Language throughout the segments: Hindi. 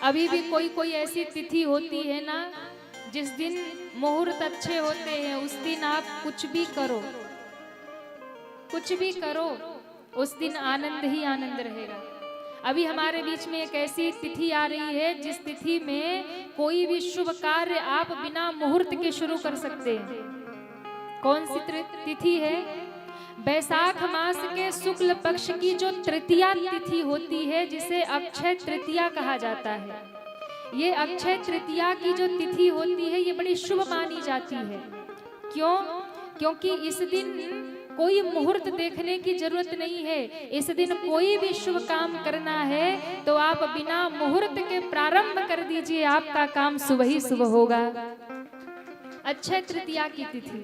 अभी भी कोई कोई ऐसी तिथि होती है ना, जिस दिन मुहूर्त अच्छे होते हैं, उस दिन आप कुछ भी करो, कुछ भी करो, उस दिन आनंद ही आनंद रहेगा। अभी हमारे बीच में एक ऐसी तिथि आ रही है जिस तिथि में कोई भी शुभ कार्य आप बिना मुहूर्त के शुरू कर सकते हैं। कौन सी तिथि है? बैसाख मास के शुक्ल पक्ष की जो तृतीया तिथि होती है, जिसे अक्षय तृतीया कहा जाता है। ये अक्षय तृतीया की जो तिथि होती है, ये बड़ी शुभ मानी जाती है। क्यों? क्योंकि इस दिन कोई मुहूर्त देखने की जरूरत नहीं है। इस दिन कोई भी शुभ काम करना है तो आप बिना मुहूर्त के प्रारंभ कर दीजिए, आपका काम सुबह ही सुबह होगा। अक्षय तृतीया की तिथि।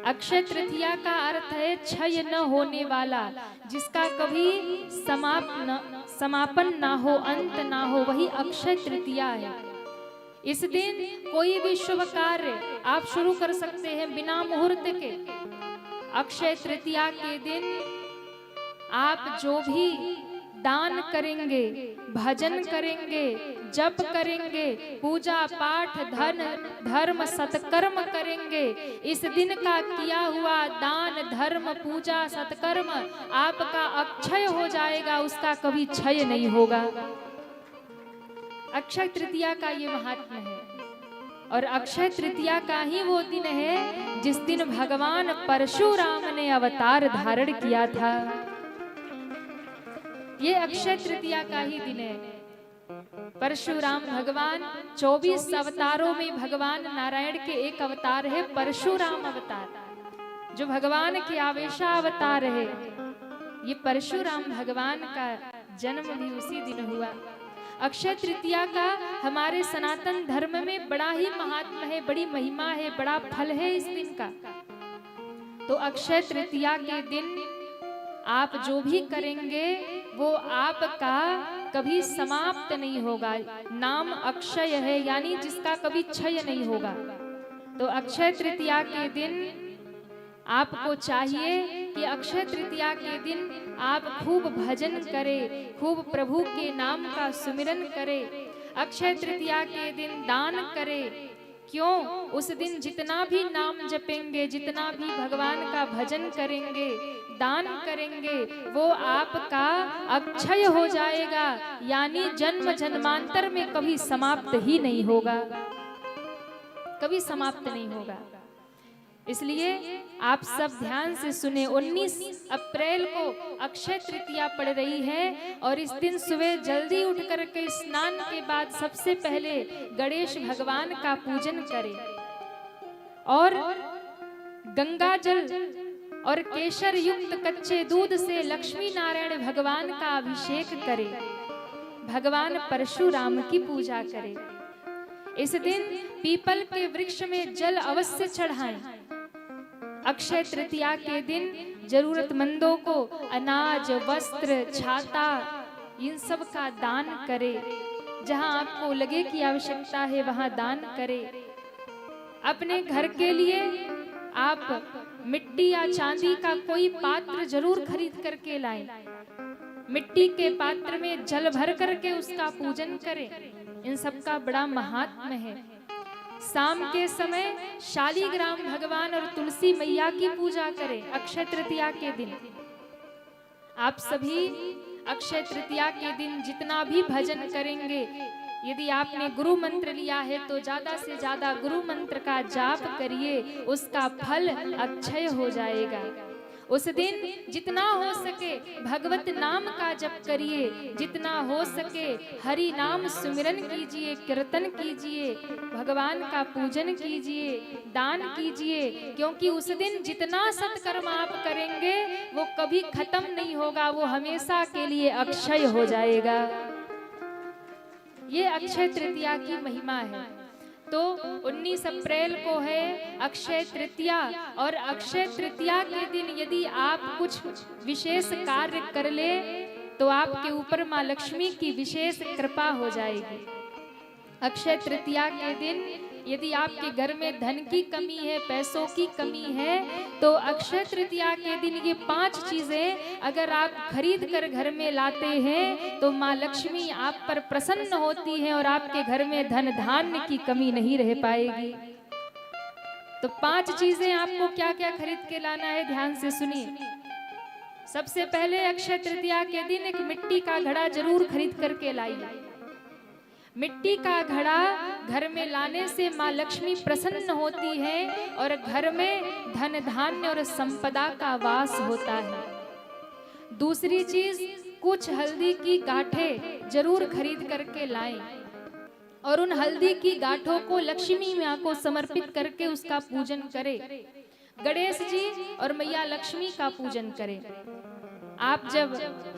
अक्षय तृतीया का अर्थ है क्षय न होने वाला, जिसका कभी समापन ना हो, अंत ना हो, वही अक्षय तृतीया है। इस दिन कोई भी शुभ कार्य आप शुरू कर सकते हैं बिना मुहूर्त के। अक्षय तृतीया के दिन आप जो भी दान करेंगे, भजन करेंगे, जप करेंगे, पूजा पाठ, धन धर्म सत्कर्म करेंगे, इस दिन का किया हुआ दान धर्म पूजा सत्कर्म आपका अक्षय हो जाएगा, उसका कभी क्षय नहीं होगा। अक्षय तृतीया का ये महात्म्य है। और अक्षय तृतीया का ही वो दिन है जिस दिन भगवान परशुराम ने अवतार धारण किया था। ये अक्षय तृतीया का ही दिन है। परशुराम भगवान 24 अवतारों में भगवान नारायण के एक अवतार है परशुराम अवतार, जो भगवान के आवेशा अवतार है। ये परशुराम भगवान का जन्म भी उसी दिन हुआ। अक्षय तृतीया का हमारे सनातन धर्म में बड़ा ही महात्मा है, बड़ी महिमा है, बड़ा फल है इस दिन का। तो अक्षय तृतीया के दिन आप जो भी करेंगे वो आपका कभी समाप्त नहीं होगा। नाम अक्षय है, यानी जिसका कभी क्षय नहीं होगा। तो अक्षय तृतीया के दिन आपको चाहिए कि अक्षय तृतीया के दिन आप खूब भजन करें, खूब प्रभु के नाम का सुमिरन करें। अक्षय तृतीया के दिन दान करें। क्यों? उस दिन जितना भी नाम जपेंगे, जितना भी भगवान का भजन करेंगे, दान करेंगे, वो आपका अक्षय हो जाएगा, यानी जन्म जन्मांतर में कभी समाप्त ही नहीं होगा, कभी समाप्त नहीं होगा। इसलिए आप सब ध्यान से सुने। 19 अप्रैल को अक्षय तृतीया पड़ रही है और इस दिन सुबह जल्दी उठ करके स्नान के बाद सबसे पहले गणेश भगवान का पूजन करें और गंगा जल और केसर युक्त कच्चे दूध से लक्ष्मी नारायण भगवान का अभिषेक करें, भगवान परशुराम की पूजा करें। इस दिन पीपल के वृक्ष में जल अवश्य चढ़ाएं। अक्षय तृतीया के दिन जरूरतमंदों को अनाज, वस्त्र, छाता, इन सब का दान करें। जहां आपको लगे कि आवश्यकता है वहां दान करें। अपने घर के लिए आप मिट्टी या चांदी का कोई पात्र जरूर खरीद करके लाएं। मिट्टी के पात्र में जल भर करके उसका पूजन करें। इन सब का बड़ा महात्म्य है। शाम के समय शालिग्राम भगवान और तुलसी मैया की पूजा करें। अक्षय तृतीया के दिन आप सभी अक्षय तृतीया के दिन जितना भी भजन करेंगे, यदि आपने गुरु मंत्र लिया है तो ज्यादा से ज्यादा गुरु मंत्र का जाप करिए, उसका फल अक्षय हो जाएगा। उस दिन जितना हो सके भगवत नाम का जप करिए, जितना हो सके हरि नाम सुमिरन कीजिए, कीर्तन कीजिए, भगवान का पूजन कीजिए, दान कीजिए, क्योंकि उस दिन जितना सत्कर्म आप करेंगे वो कभी खत्म नहीं होगा, वो हमेशा के लिए अक्षय हो जाएगा। ये अक्षय तृतीया की महिमा है। तो 19 अप्रैल को है अक्षय तृतीया और अक्षय तृतीया के दिन यदि आप कुछ विशेष कार्य कर ले तो आपके ऊपर माँ लक्ष्मी की विशेष कृपा हो जाएगी। अक्षय तृतीया के दिन यदि आपके घर में धन की कमी है, पैसों की कमी है, तो अक्षय तृतीया के दिन ये 5 चीजें अगर आप खरीद कर घर में लाते हैं तो माँ लक्ष्मी आप पर प्रसन्न होती है और आपके घर में धन धान्य की कमी नहीं रह पाएगी। तो 5 चीजें आपको क्या क्या खरीद के लाना है, ध्यान से सुनिए। सबसे पहले अक्षय तृतीया के दिन एक मिट्टी का घड़ा जरूर खरीद करके लाइए। मिट्टी का घड़ा घर में लाने से माँ लक्ष्मी प्रसन्न होती है और घर में धन धान्य और संपदा का वास होता है। दूसरी चीज, कुछ हल्दी की गांठें जरूर खरीद करके लाएं और उन हल्दी की गांठों को लक्ष्मी माँ को समर्पित करके उसका पूजन करें। गणेश जी और मैया लक्ष्मी का पूजन करें। आप जब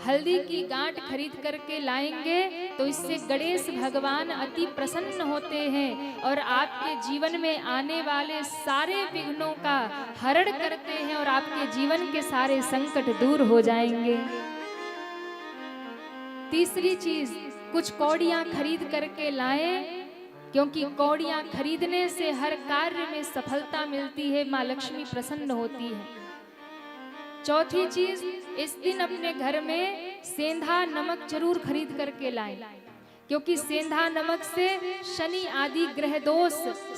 हल्दी की गांठ खरीद करके लाएंगे तो इससे गणेश भगवान अति प्रसन्न होते हैं और आपके जीवन में आने वाले सारे विघ्नों का हरण करते हैं और आपके जीवन के सारे संकट दूर हो जाएंगे। तीसरी चीज, कुछ कौड़ियां खरीद करके लाएं, क्योंकि कौड़ियां खरीदने से हर कार्य में सफलता मिलती है, माँ लक्ष्मी प्रसन्न होती है। चौथी चीज, इस दिन अपने घर में सेंधा नमक जरूर खरीद करके लाएं, क्योंकि सेंधा नमक से शनि आदि ग्रह दोष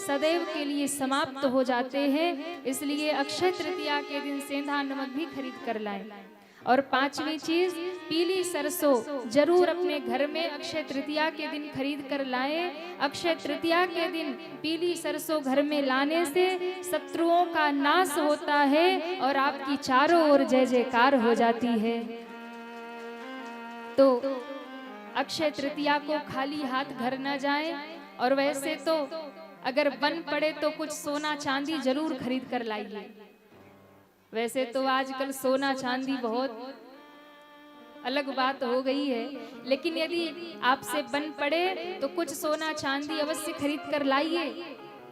सदैव के लिए समाप्त हो जाते हैं। इसलिए अक्षय तृतीया के दिन सेंधा नमक भी खरीद कर लाएं। और 5वीं चीज, पीली सरसों जरूर अपने घर में अक्षय तृतीया के दिन खरीद कर लाएं। अक्षय तृतीया के दिन पीली सरसों घर में लाने से शत्रुओं का नाश होता है और आपकी चारों ओर जय जयकार हो जाती है। तो अक्षय तृतीया को खाली हाथ घर न जाएं। और वैसे तो अगर बन पड़े तो कुछ सोना चांदी जरूर खरीद कर लाइए। वैसे तो आजकल सोना चांदी बहुत अलग बात हो गई है, लेकिन यदि आपसे बन पड़े तो कुछ सोना चांदी अवश्य खरीद कर लाइए,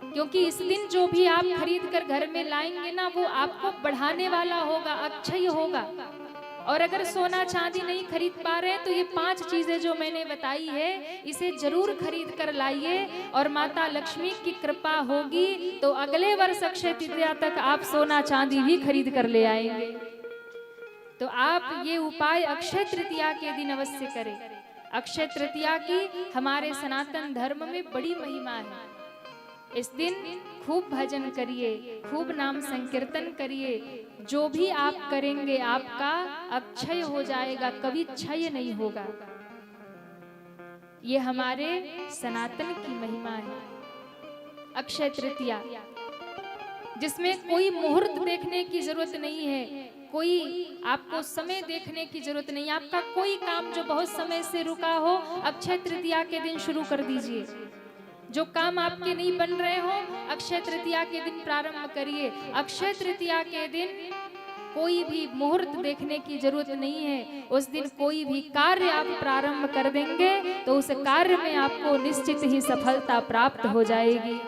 क्योंकि इस दिन जो भी आप खरीद कर घर में लाएंगे ना, वो आपको बढ़ाने वाला होगा, अक्षय होगा। और अगर सोना चांदी नहीं खरीद पा रहे तो ये 5 चीजें जो मैंने बताई है इसे जरूर खरीद कर लाइए और माता लक्ष्मी की कृपा होगी तो अगले वर्ष अक्षय तृतीया तक आप सोना चांदी भी खरीद कर ले आएंगे। तो आप ये उपाय अक्षय तृतीया के दिन अवश्य करें। अक्षय तृतीया की हमारे सनातन धर्म में बड़ी महिमा है। इस दिन खूब भजन करिए, खूब नाम संकीर्तन करिए। जो भी आप करेंगे आपका अक्षय हो जाएगा, कभी क्षय नहीं होगा। ये हमारे सनातन की महिमा है। अक्षय तृतीया जिसमें कोई मुहूर्त देखने की जरूरत नहीं है, कोई आपको समय देखने की जरूरत नहीं। आपका कोई काम जो बहुत समय से रुका हो, अक्षय तृतीया के दिन शुरू कर दीजिए। जो काम आपके नहीं बन रहे हो, अक्षय तृतीया के दिन प्रारंभ करिए। अक्षय तृतीया के दिन कोई भी मुहूर्त देखने की जरूरत नहीं है। उस दिन कोई भी कार्य आप प्रारंभ कर देंगे तो उस कार्य में आपको निश्चित ही सफलता प्राप्त हो जाएगी।